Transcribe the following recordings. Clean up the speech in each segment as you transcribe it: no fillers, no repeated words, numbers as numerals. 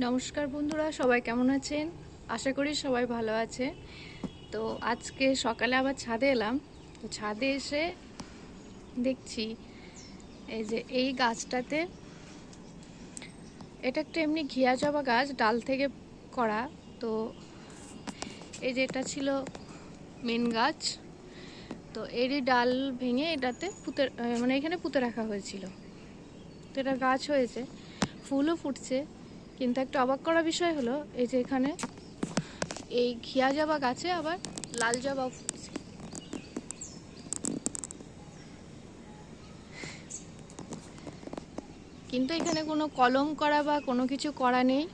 নমস্কার বন্ধুরা, সবাই কেমন আছেন? আশা করি সবাই ভালো আছে। তো আজকে সকালে আবার ছাদে এলাম। তো ছাদে এসে দেখছি এই যে এই গাছটাতে, এটা একটা এমনি ঘিয়া জবা গাছ, ডাল থেকে করা। তো এই যে এটা ছিল মেন গাছ। তো এরই ডাল ভেঙে এটাতে পুঁতে, মানে এখানে পুঁতে রাখা হয়েছিল। তো এটা গাছ হয়েছে, ফুলও ফুটছে। কিন্তু একটা অবাক করা বিষয় হলো, এই যে এখানে এই ঘিয়া জবা গাছে আবার লাল জবাও ফুটছে। কিন্তু এখানে কোনো কলম করা বা কোনো কিছু করা নেই।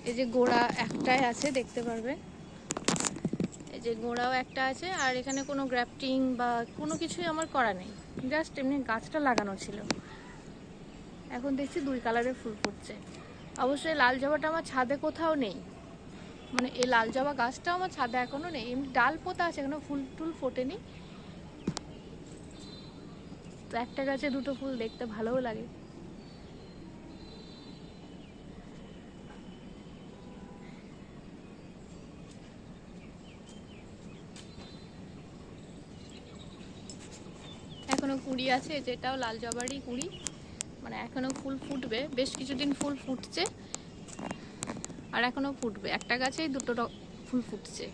এই যে গোড়া একটাই আছে, দেখতে পারবেন। এই যে গোড়াও একটা আছে, আর এখানে কোনো গ্রাফটিং বা কোনো কিছুই আমার করা নেই। জাস্ট এমনি গাছটা লাগানো ছিল। এখন দেখছি দুই কালারের ফুল ফুটছে। অবশ্যই লাল জবাটা আমার ছাদে কোথাও নেই, মানে এই লাল জবা গাছটা আমার ছাদে এখনো নেই। এমনি ডাল পোতা আছে, এখনো ফুল টুল ফোটেনি। তো একটা গাছে দুটো ফুল দেখতে ভালোও লাগে। এখনো কুঁড়ি আছে, যেটাও লাল জবারই কুঁড়ি, মানে এখনো ফুল ফুটবে। বেশ কিছুদিন ফুল ফুটছে, আর এখনো ফুটবে। একটা গাছেই দুটো ফুল ফুটছে।